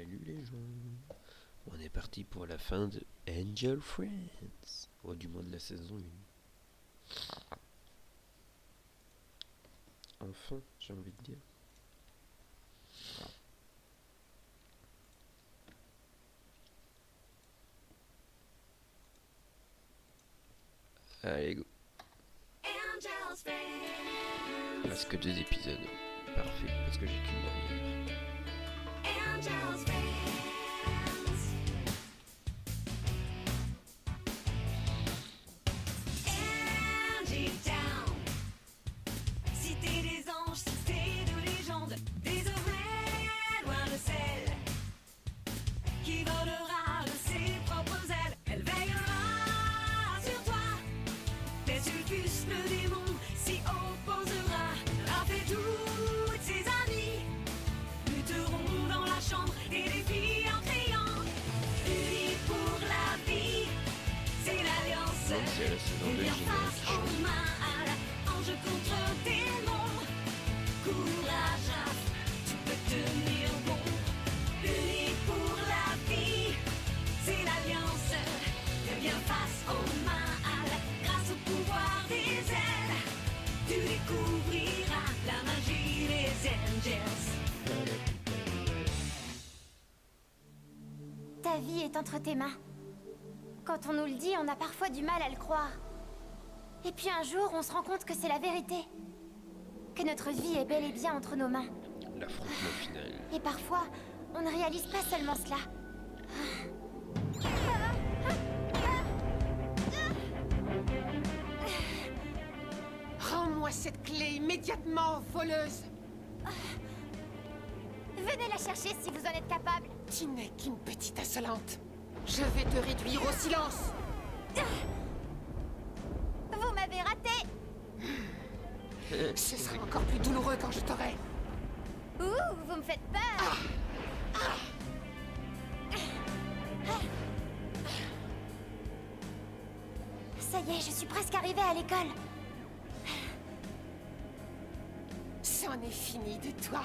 Salut les gens. On est parti pour la fin de Angel Friends. Ou du moins de la saison 1. Enfin, j'ai envie de dire. Allez, go. Il reste que 2 épisodes. Parfait, parce que j'ai qu'une demi-heure. Cité des anges, cité de légende, désormais loin de celle qui volera de ses propres ailes. Elle veillera sur toi, tel Sulfus le démon s'y opposera. Raph et toutes ses amies lutteront dans la chambre des défis en criant. Unis pour la vie, c'est l'alliance. Donc c'est la saison 2 Et bien générique face qui change. aux mains à la ange contre démon. Courage, Raph, tu peux tenir bon. Unis pour la vie, c'est l'alliance. Et bien face aux mains à la grâce au pouvoir des ailes. Tu découvriras la magie des angels. Ta vie est entre tes mains. Quand on nous le dit, on a parfois du mal à le croire. Et puis un jour, on se rend compte que c'est la vérité. Que notre vie est bel et bien entre nos mains. L'affrontement final. Et parfois, on ne réalise pas seulement cela. Rends-moi cette clé immédiatement, voleuse. Venez la chercher si vous en êtes capable. Tu n'es qu'une petite insolente. Je vais te réduire au silence. Vous m'avez raté. Ce sera encore plus douloureux quand je t'aurai. Ouh, vous me faites peur. Ça y est, je suis presque arrivée à l'école. C'en est fini de toi.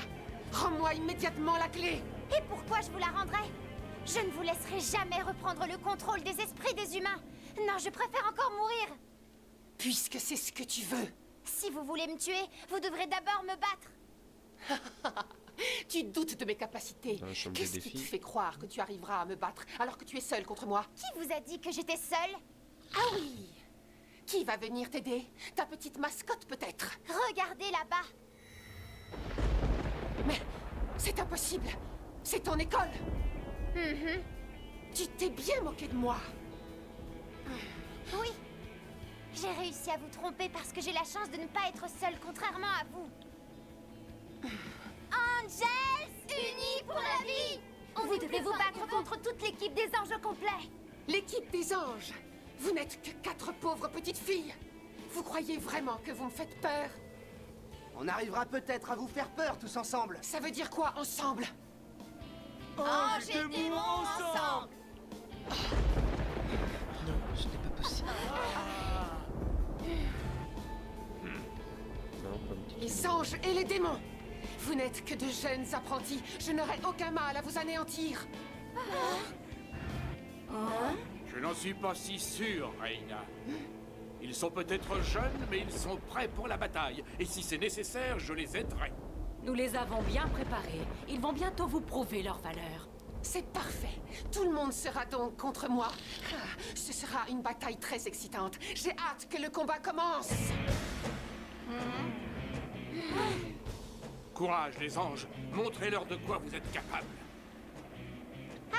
Rends-moi immédiatement la clé. Et pourquoi je vous la rendrai? Je ne vous laisserai jamais reprendre le contrôle des esprits des humains. Non, je préfère encore mourir. Puisque c'est ce que tu veux. Si vous voulez me tuer, vous devrez d'abord me battre. Tu doutes de mes capacités. Dans la chambre Qu'est-ce des qui te défis. fait croire que tu arriveras à me battre alors que tu es seule contre moi? Qui vous a dit que j'étais seule? Ah oui. Qui va venir t'aider? Ta petite mascotte peut-être? Regardez là-bas. Mais c'est impossible. C'est ton école. Tu t'es bien moqué de moi. Oui. J'ai réussi à vous tromper parce que j'ai la chance de ne pas être seule, contrairement à vous. Angels, unis pour la vie! Vous devez vous battre contre toute l'équipe des anges au complet. L'équipe des anges. Vous n'êtes que 4 pauvres petites filles. Vous croyez vraiment que vous me faites peur? On arrivera peut-être à vous faire peur tous ensemble. Ça veut dire quoi ensemble? Anges et démons ensemble! Non, ce n'est pas possible. Non, pas me dire. Les anges et les démons. Vous n'êtes que de jeunes apprentis. Je n'aurai aucun mal à vous anéantir. Je n'en suis pas si sûr, Reina. Ils sont peut-être jeunes, mais ils sont prêts pour la bataille. Et si c'est nécessaire, je les aiderai. Nous les avons bien préparés. Ils vont bientôt vous prouver leur valeur. C'est parfait. Tout le monde sera donc contre moi. Ce sera une bataille très excitante. J'ai hâte que le combat commence. Courage, les anges. Montrez-leur de quoi vous êtes capables.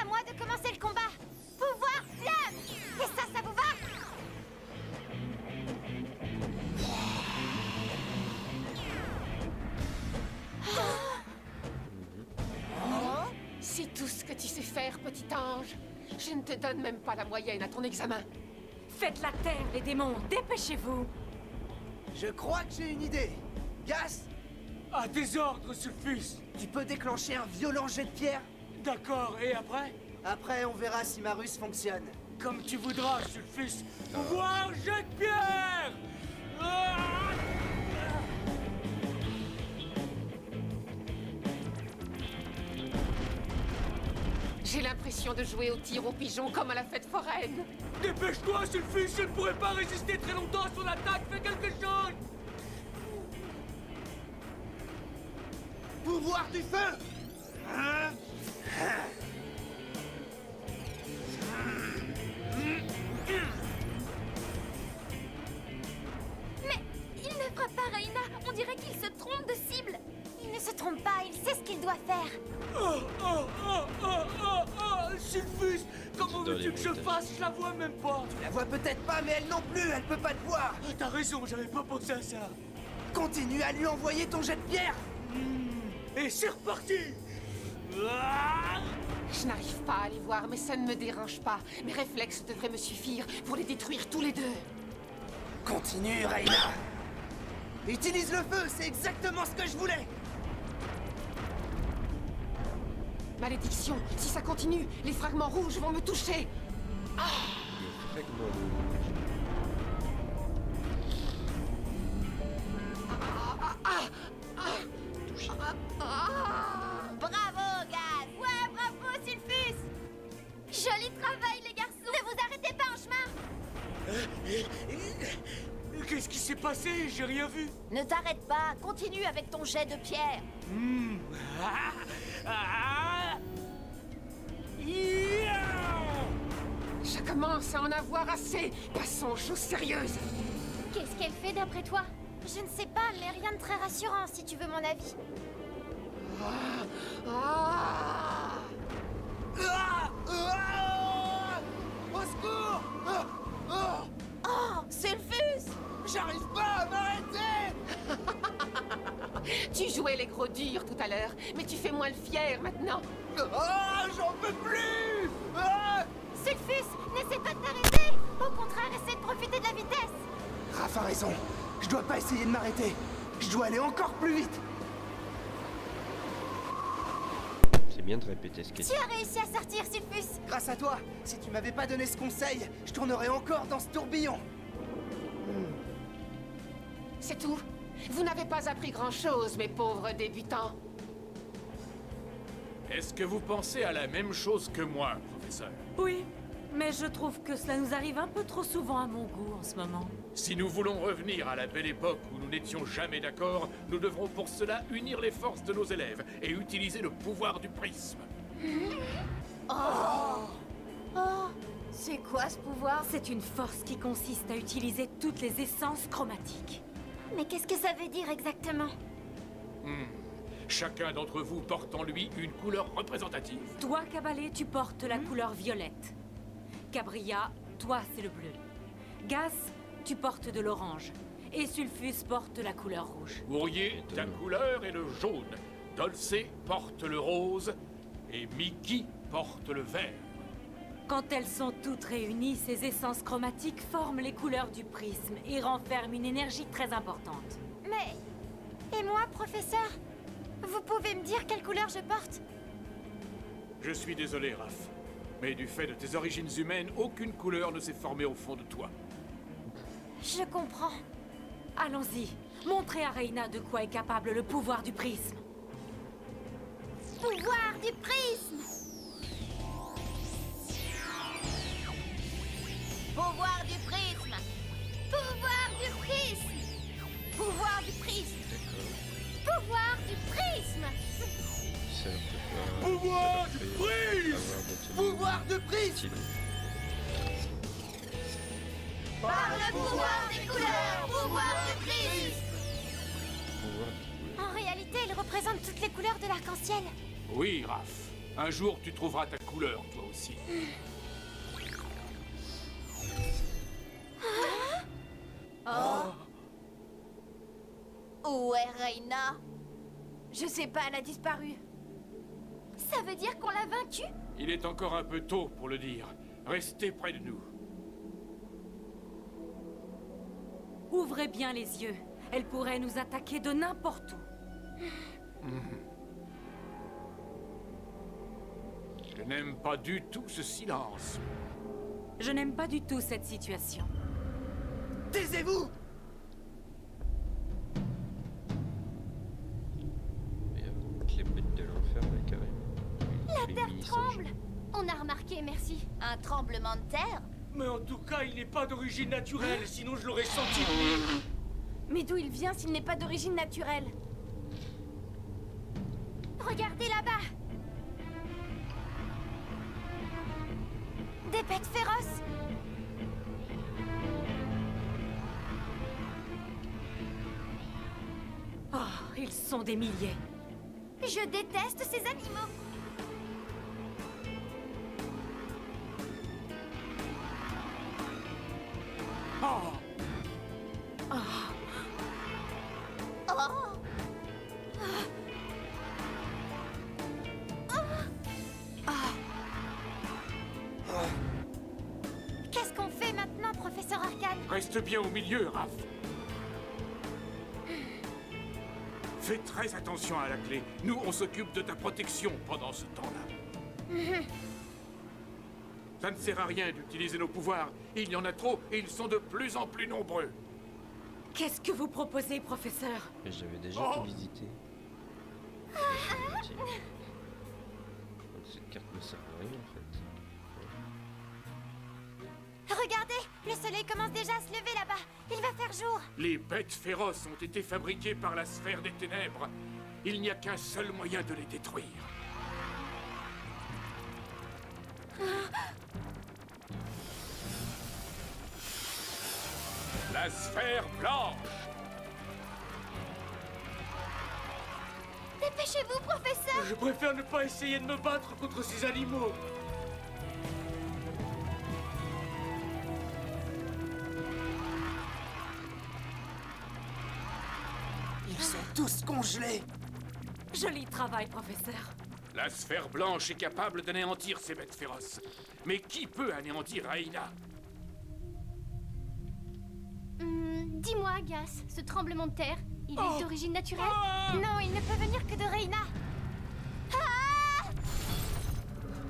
À moi de commencer le combat. Pouvoir flamme! Et ça vous va? C'est tout ce que tu sais faire, petit ange. Je ne te donne même pas la moyenne à ton examen. Faites la terre, les démons. Dépêchez-vous. Je crois que j'ai une idée. Gas, À tes ordres, Sulfus. tu peux déclencher un violent jet de pierre? D'accord, et après? Après, on verra si ma ruse fonctionne. Comme tu voudras, Sulfus. Pouvoir jet de pierre. intention de jouer au tir aux pigeons comme à la fête foraine. Dépêche-toi, Sulfus, je ne pourrai pas résister très longtemps à son attaque, fais quelque chose! Pouvoir du feu! Mais il ne frappe pas Reina. On dirait qu'il se trompe de cible. Il ne se trompe pas, il sait ce qu'il doit faire. Sulfus, comment Dans veux-tu les que je bruitages. fasse? Je la vois même pas! Tu la vois peut-être pas, mais elle non plus, elle peut pas te voir! T'as raison, j'avais pas pensé à ça! Continue à lui envoyer ton jet de pierre! Et c'est reparti! Ah. Je n'arrive pas à les voir, mais ça ne me dérange pas. Mes réflexes devraient me suffire pour les détruire tous les deux. Continue, Reina! Utilise le feu, c'est exactement ce que je voulais! Malédiction, si ça continue, les fragments rouges vont me toucher. Les fragments rouges. Touché. Bravo, Gaz. Ouais, bravo, Sulfus. Joli travail, les garçons. Ne vous arrêtez pas en chemin. Qu'est-ce qui s'est passé? J'ai rien vu! Ne t'arrête pas. Continue avec ton jet de pierre. Je commence à en avoir assez. Passons aux choses sérieuses. Qu'est-ce qu'elle fait d'après toi? Je ne sais pas, mais rien de très rassurant si tu veux mon avis. Ah. Au secours! Oh, Sulfus! J'arrive pas à m'arrêter! Tu jouais les gros durs tout à l'heure, mais tu fais moins le fier maintenant. J'en peux plus! Sulfus, n'essaie pas de t'arrêter. Au contraire, essaie de profiter de la vitesse. Raph a raison. Je dois pas essayer de m'arrêter. Je dois aller encore plus vite. C'est bien de répéter ce qu'elle Tu as réussi à sortir, Sulfus. Grâce à toi, si tu m'avais pas donné ce conseil, je tournerais encore dans ce tourbillon. C'est tout. Vous n'avez pas appris grand-chose, mes pauvres débutants. Est-ce que vous pensez à la même chose que moi, professeur? Oui, mais je trouve que cela nous arrive un peu trop souvent à mon goût en ce moment. Si nous voulons revenir à la belle époque où nous n'étions jamais d'accord, nous devrons pour cela unir les forces de nos élèves et utiliser le pouvoir du prisme. Oh, c'est quoi ce pouvoir? C'est une force qui consiste à utiliser toutes les essences chromatiques. Mais qu'est-ce que ça veut dire exactement? Chacun d'entre vous porte en lui une couleur représentative. Toi, Cabalé, tu portes la couleur violette. Cabria, toi, c'est le bleu. Gas, tu portes de l'orange. Et Sulfus porte la couleur rouge. Ourier, ta couleur est le jaune. Dolce porte le rose. Et Mickey porte le vert. Quand elles sont toutes réunies, ces essences chromatiques forment les couleurs du prisme et renferment une énergie très importante. Mais... Et moi, professeur? Vous pouvez me dire quelle couleur je porte? Je suis désolé, Raph. Mais du fait de tes origines humaines, aucune couleur ne s'est formée au fond de toi. Je comprends. Allons-y, montrez à Reina de quoi est capable le pouvoir du prisme. Pouvoir du prisme! Pouvoir du prisme! Pouvoir du prisme! Pouvoir du prisme! Pouvoir du prisme! Ça peut pas- Pouvoir ça du leur fait prisme! avoir d'autres Pouvoir de prisme! styles. Par le pouvoir des couleurs! Pouvoir du prisme! Pouvoir du couleur. En réalité, il représente toutes les couleurs de l'arc-en-ciel. Oui, Raph. Un jour, tu trouveras ta couleur, toi aussi. Où est Reina? Je sais pas, elle a disparu. Ça veut dire qu'on l'a vaincue? Il est encore un peu tôt pour le dire. Restez près de nous. Ouvrez bien les yeux. Elle pourrait nous attaquer de n'importe où. Je n'aime pas du tout ce silence. Je n'aime pas du tout cette situation. Taisez-vous! Et avec les bêtes de l'enfer, là, carrément. La terre tremble! On a remarqué ici? Un tremblement de terre? Mais en tout cas, il n'est pas d'origine naturelle, sinon je l'aurais senti. Mais d'où il vient s'il n'est pas d'origine naturelle? Regardez là-bas! Des bêtes féroces! Oh, ils sont des milliers. Je déteste ces animaux! Oh, Oh! Qu'est-ce qu'on fait maintenant, professeur Arcane? reste bien au milieu, Raph. Fais très attention à la clé. Nous, on s'occupe de ta protection pendant ce temps-là. Ça ne sert à rien d'utiliser nos pouvoirs. Il y en a trop et ils sont de plus en plus nombreux. Qu'est-ce que vous proposez, professeur? Mais j'avais déjà Oh. visité. Donc cette carte ne sert à rien en fait. Regardez, le soleil commence déjà à se lever là-bas. Il va faire jour. Les bêtes féroces ont été fabriquées par la sphère des ténèbres. Il n'y a qu'un seul moyen de les détruire. La sphère blanche. Dépêchez-vous, professeur. Je préfère ne pas essayer de me battre contre ces animaux. Ils sont tous congelés. Joli travail, professeur. La sphère blanche est capable d'anéantir ces bêtes féroces. Mais qui peut anéantir Aïna? Dis-moi, Gas, ce tremblement de terre, il est d'origine naturelle? Non, il ne peut venir que de Reina.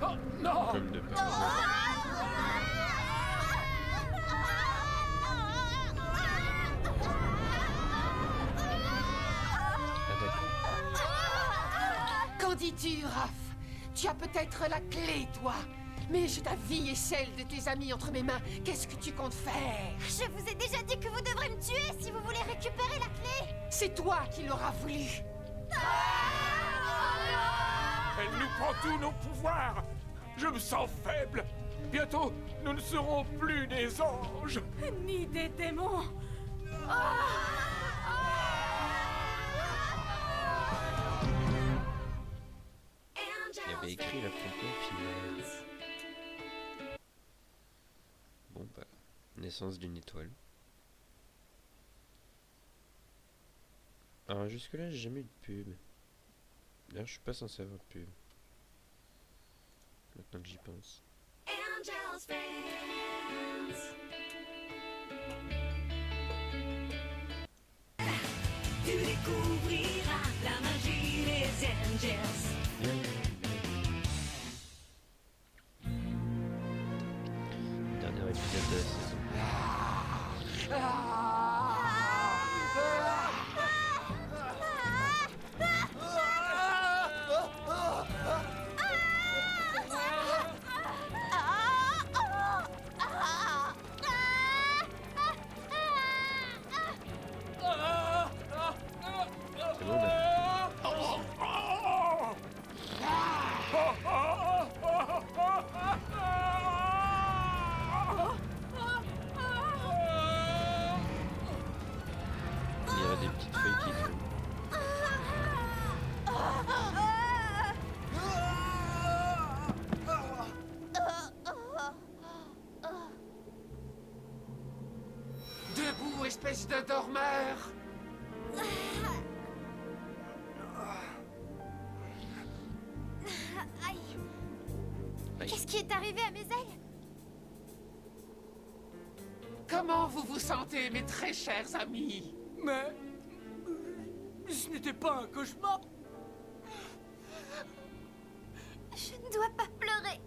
Oh non! Comme de par Ah d'accord. Qu'en dis-tu, Raph? Tu as peut-être la clé, toi. Mais j'ai ta vie et celle de tes amis entre mes mains. Qu'est-ce que tu comptes faire? Je vous ai déjà dit que vous devrez me tuer si vous voulez récupérer la clé. C'est toi qui l'auras voulu. Elle nous prend tous nos pouvoirs. Je me sens faible. Bientôt, nous ne serons plus des anges. Ni des démons. Il y avait écrit l'affrontement final. Bon bah, naissance d'une étoile. Alors jusque là j'ai jamais eu de pub. D'ailleurs je suis pas censé avoir de pub. Maintenant que j'y pense. Angels Friends. Tu découvriras la magie des Angels. Dernier épisode de la saison. C'est bon là. Il y aura des petites feuilles qui font. Debout, espèce de dormeur. Aïe. Aïe. Qu'est-ce qui est arrivé à mes ailes? Comment vous vous sentez, mes très chers amis? Mais... ce n'était pas un cauchemar. Je ne dois pas pleurer.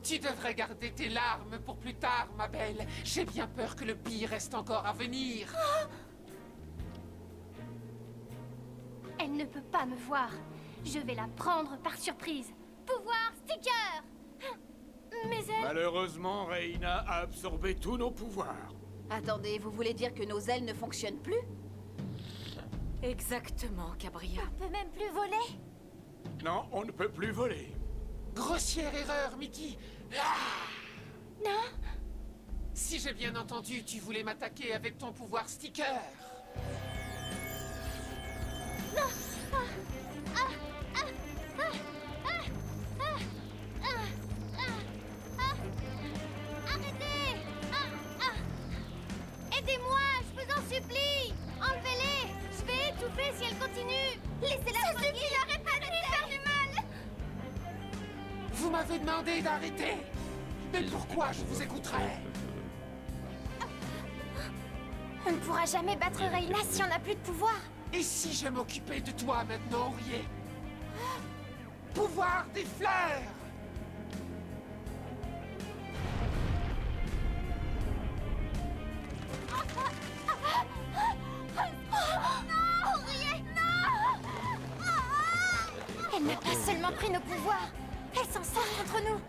Tu devrais garder tes larmes pour plus tard, ma belle. J'ai bien peur que le pire reste encore à venir. Elle ne peut pas me voir. Je vais la prendre par surprise. Pouvoir sticker. Mes ailes... Malheureusement, Reina a absorbé tous nos pouvoirs. Attendez, vous voulez dire que nos ailes ne fonctionnent plus? Exactement, Cabria. On peut même plus voler. Non, on ne peut plus voler. Grossière erreur, Mickey. Ah! Non. Si j'ai bien entendu, tu voulais m'attaquer avec ton pouvoir sticker. Arrêtez. Aidez-moi, je vous en supplie. Enlevez-les. Je vais étouffer si elle continue. Laissez-la tranquille. Ça suffit, n'arrête pas de lui faire du mal. Vous m'avez demandé d'arrêter. Mais pourquoi je vous écouterais? On ne pourra jamais battre Reina si on n'a plus de pouvoir. Et si je m'occupais de toi maintenant, Ourier? Pouvoir des fleurs! Non, Ourier, non. Elle n'a pas seulement pris nos pouvoirs, elle s'en sert contre nous.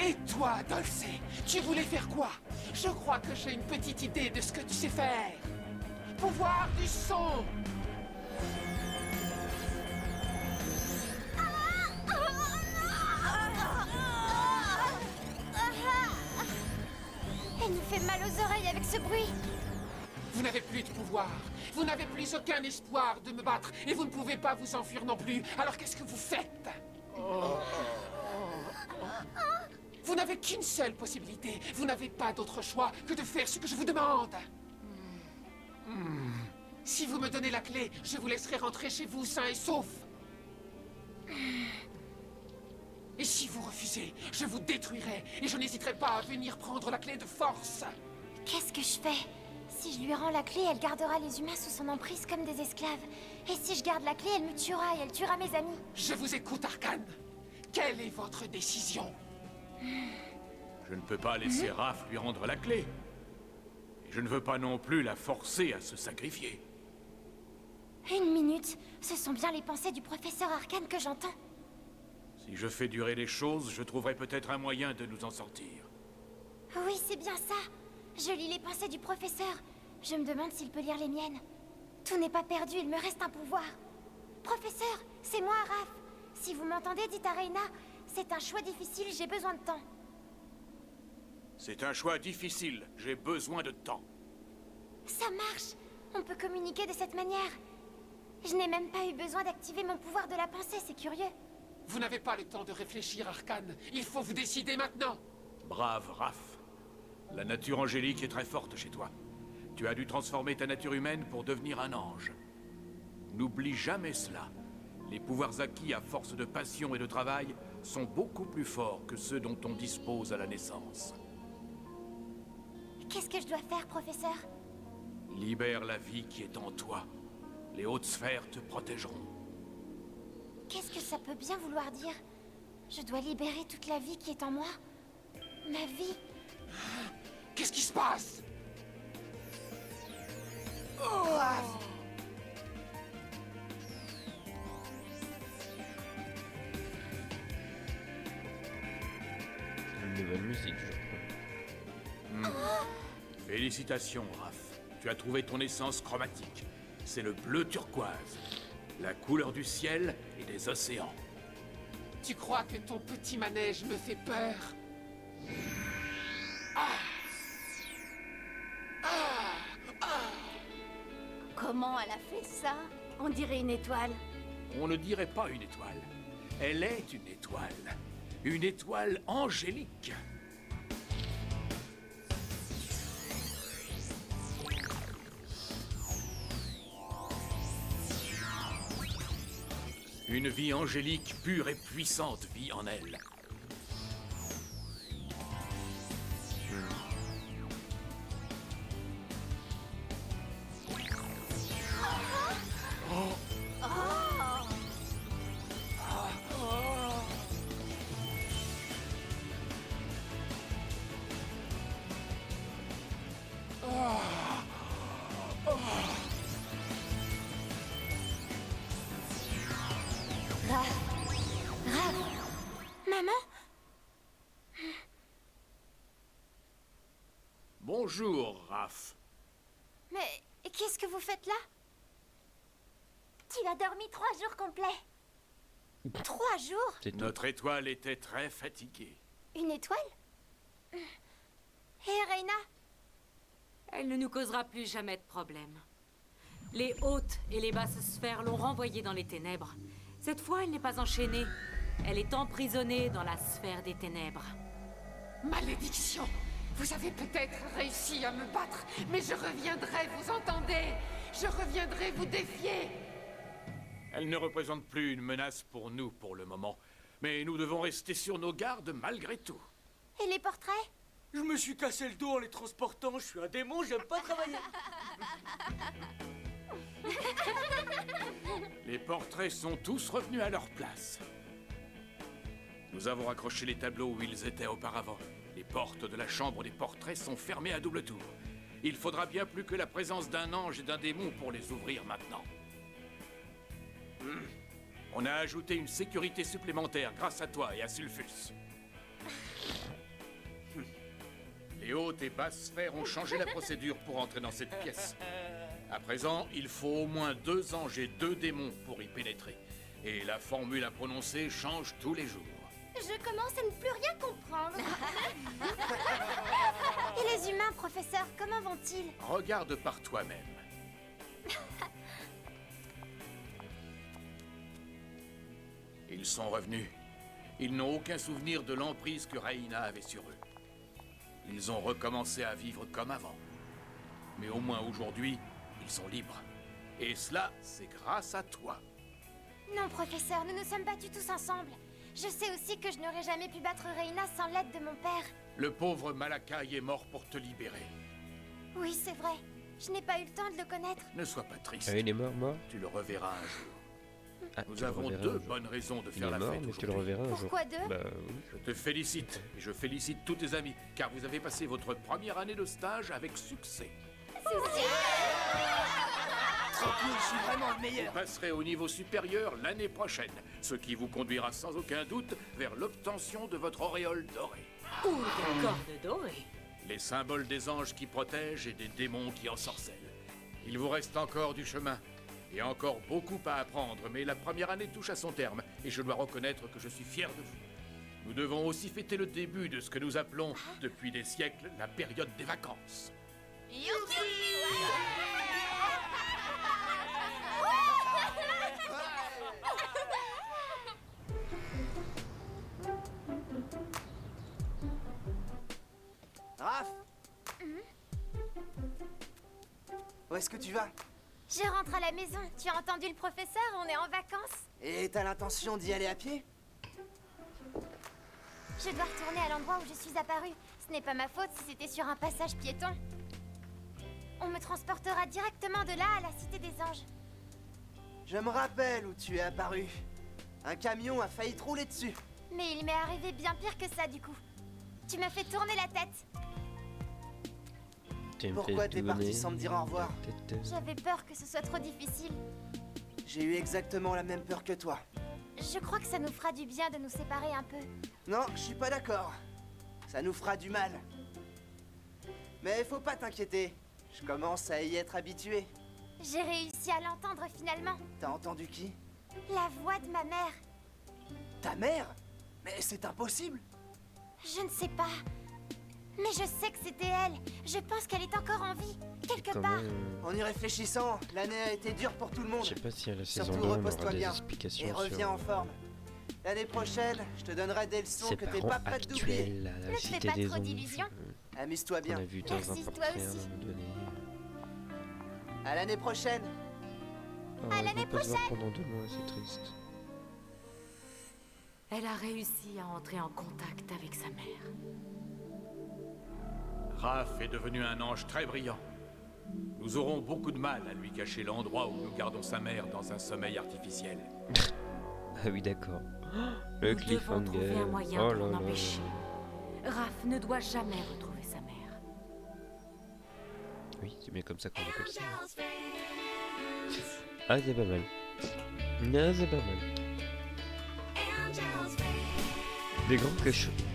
Et toi, Dulce, tu voulais faire quoi? Je crois que j'ai une petite idée de ce que tu sais faire. Pouvoir du son! Elle nous fait mal aux oreilles avec ce bruit. Vous n'avez plus de pouvoir. Vous n'avez plus aucun espoir de me battre. Et vous ne pouvez pas vous enfuir non plus. Alors qu'est-ce que vous faites? Vous n'avez qu'une seule possibilité. Vous n'avez pas d'autre choix que de faire ce que je vous demande. Si vous me donnez la clé, je vous laisserai rentrer chez vous sain et sauf. Et si vous refusez, je vous détruirai. Et je n'hésiterai pas à venir prendre la clé de force. Qu'est-ce que je fais? Si je lui rends la clé, elle gardera les humains sous son emprise comme des esclaves. Et si je garde la clé, elle me tuera et elle tuera mes amis. Je vous écoute, Arcane. Quelle est votre décision? Je ne peux pas laisser Raph lui rendre la clé. Et je ne veux pas non plus la forcer à se sacrifier. Une minute, ce sont bien les pensées du professeur Arcane que j'entends. Si je fais durer les choses, je trouverai peut-être un moyen de nous en sortir. Oui, c'est bien ça. Je lis les pensées du professeur. Je me demande s'il peut lire les miennes. Tout n'est pas perdu, il me reste un pouvoir. Professeur, c'est moi, Raph. Si vous m'entendez, dites à Reina, c'est un choix difficile, j'ai besoin de temps. C'est un choix difficile, j'ai besoin de temps. Ça marche. On peut communiquer de cette manière. Je n'ai même pas eu besoin d'activer mon pouvoir de la pensée, c'est curieux. Vous n'avez pas le temps de réfléchir, Arcane. Il faut vous décider maintenant. Brave Raph. La nature angélique est très forte chez toi. Tu as dû transformer ta nature humaine pour devenir un ange. N'oublie jamais cela. Les pouvoirs acquis à force de passion et de travail sont beaucoup plus forts que ceux dont on dispose à la naissance. Qu'est-ce que je dois faire, professeur? Libère la vie qui est en toi. Les hautes sphères te protégeront. Qu'est-ce que ça peut bien vouloir dire? Je dois libérer toute la vie qui est en moi? Ma vie? Qu'est-ce qui se passe? Une nouvelle musique, je crois. Félicitations, Raph. Tu as trouvé ton essence chromatique. C'est le bleu turquoise. La couleur du ciel et des océans. Tu crois que ton petit manège me fait peur? Comment elle a fait ça? On dirait une étoile. On ne dirait pas une étoile. Elle est une étoile. Une étoile angélique. Une vie angélique pure et puissante vit en elle. Raph. Maman? Bonjour, Raph. Mais qu'est-ce que vous faites là? Tu as dormi 3 jours complets. 3 jours? C'est tout. Notre étoile était très fatiguée. Une étoile? Et Reina? Elle ne nous causera plus jamais de problème. Les hautes et les basses sphères l'ont renvoyée dans les ténèbres. Cette fois, elle n'est pas enchaînée. Elle est emprisonnée dans la sphère des ténèbres. Malédiction! Vous avez peut-être réussi à me battre, mais je reviendrai, vous entendez? Je reviendrai vous défier! Elle ne représente plus une menace pour nous pour le moment. Mais nous devons rester sur nos gardes malgré tout. Et les portraits? Je me suis cassé le dos en les transportant, je suis un démon, j'aime pas travailler. Les portraits sont tous revenus à leur place. Nous avons accroché les tableaux où ils étaient auparavant. Les portes de la chambre des portraits sont fermées à double tour. Il faudra bien plus que la présence d'un ange et d'un démon pour les ouvrir maintenant. On a ajouté une sécurité supplémentaire grâce à toi et à Sulfus. Les hautes et basses sphères ont changé la procédure pour entrer dans cette pièce. À présent, il faut au moins 2 anges et 2 démons pour y pénétrer. Et la formule à prononcer change tous les jours. Je commence à ne plus rien comprendre. Et les humains, professeur, comment vont-ils? Regarde par toi-même. Ils sont revenus. Ils n'ont aucun souvenir de l'emprise que Reina avait sur eux. Ils ont recommencé à vivre comme avant. Mais au moins aujourd'hui, ils sont libres. Et cela, c'est grâce à toi. Non, professeur, nous nous sommes battus tous ensemble. Je sais aussi que je n'aurais jamais pu battre Reina sans l'aide de mon père. Le pauvre Malakai est mort pour te libérer. Oui, c'est vrai. Je n'ai pas eu le temps de le connaître. Ne sois pas triste. Ah, il est mort. Tu le reverras un jour. Ah, Nous tu le avons reverras 2 un jour. bonnes raisons de Il faire est la mort, fête mais tu le aujourd'hui. reverras un jour. Pourquoi 2? Bah oui. Je te félicite, et je félicite tous tes amis, car vous avez passé votre première année de stage avec succès. Tranquille, je suis vraiment le meilleur. Vous passerez au niveau supérieur l'année prochaine, ce qui vous conduira sans aucun doute vers l'obtention de votre auréole dorée. Ou des cordes dorées. Les symboles des anges qui protègent et des démons qui ensorcellent. Il vous reste encore du chemin, et encore beaucoup à apprendre, mais la première année touche à son terme, et je dois reconnaître que je suis fier de vous. Nous devons aussi fêter le début de ce que nous appelons, depuis des siècles, la période des vacances. Raph, où est-ce que tu vas? Je rentre à la maison. Tu as entendu le professeur? On est en vacances. Et t'as l'intention d'y aller à pied? Je dois retourner à l'endroit où je suis apparue. Ce n'est pas ma faute si c'était sur un passage piéton. On me transportera directement de là à la Cité des Anges. Je me rappelle où tu es apparu. Un camion a failli te rouler dessus. Mais il m'est arrivé bien pire que ça, du coup. Tu m'as fait tourner la tête. Pourquoi t'es parti sans me dire au revoir? J'avais peur que ce soit trop difficile. J'ai eu exactement la même peur que toi. Je crois que ça nous fera du bien de nous séparer un peu. Non, je suis pas d'accord. Ça nous fera du mal. Mais faut pas t'inquiéter. Je commence à y être habitué. J'ai réussi à l'entendre finalement. T'as entendu qui? La voix de ma mère. Ta mère? Mais c'est impossible. Je ne sais pas. Mais je sais que c'était elle. Je pense qu'elle est encore en vie. Quelque Comment... part. En y réfléchissant, l'année a été dure pour tout le monde. Je sais pas si à la saison Surtout 2 on repose-toi aura des bien explications et reviens sur en forme. L'année prochaine, je te donnerai des leçons ses que t'es parents pas prête d'oublier. actuels à la Ne te fais Cité pas des trop Anges. d'illusions. Amuse-toi On bien. a vu dans un Merci, toi portrait à un aussi. moment donné. À l'année prochaine. Oh, À ils l'année vont pas se voir prochaine. pendant 2 mois, c'est triste. Elle a réussi à entrer en contact avec sa mère. Raph est devenu un ange très brillant. Nous aurons beaucoup de mal à lui cacher l'endroit où nous gardons sa mère dans un sommeil artificiel. Ah oui, d'accord. Le Nous devons trouver cliffhanger. un moyen Oh pour là l'en là. empêcher. Raph ne doit jamais retrouver sa mère. Oui, c'est bien comme ça qu'on appelle ça. Ah, c'est pas mal. Non, c'est pas mal. Des grands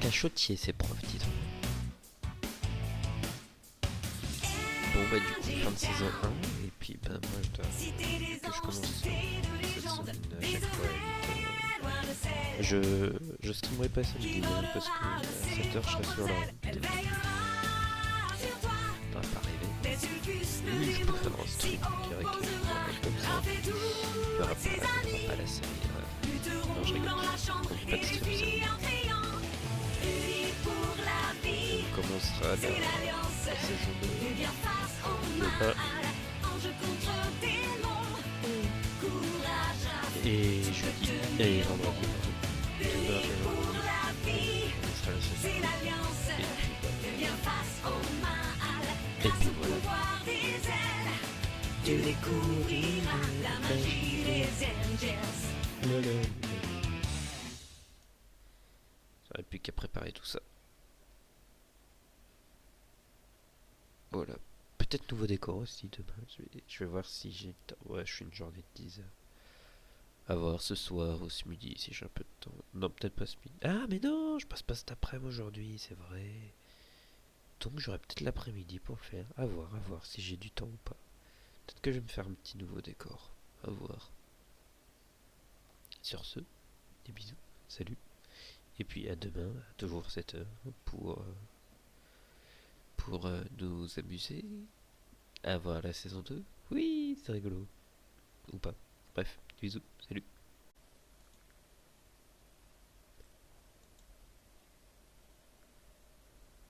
cachotiers, ces profs, dis donc. Bon bah du coup fin de saison 1 et puis ben moi je dois que je commence cette semaine à chaque fois à 8h. Je streamerai pas samedi parce que à 7h je serai sur la route. Ça va pas arriver. Oui je peux faire un stream comme ça. Il y aura pas la série. Non je rigole, je compte pas de stream samedi. On commencera la saison 2 le 1 et jeudi et vendredi. Demain et vendredi. On sera la saison 2 et puis voilà. Tu découvriras la magie des Angels. J'aurais plus qu'à préparer tout ça. Voilà. Peut-être nouveau décor aussi demain. Je vais voir si j'ai le temps. Ouais, je suis une journée de 10 heures. À voir ce soir ou ce midi si j'ai un peu de temps. Non, peut-être pas ce midi. Ah, mais non, je passe pas cet après-midi aujourd'hui, c'est vrai. Donc j'aurai peut-être l'après-midi pour le faire. À voir si j'ai du temps ou pas. Peut-être que je vais me faire un petit nouveau décor. À voir. Sur ce, des bisous. Salut. Et puis à demain, toujours 7h, pour nous amuser à voir la saison 2. Oui, c'est rigolo. Ou pas. Bref, bisous, salut.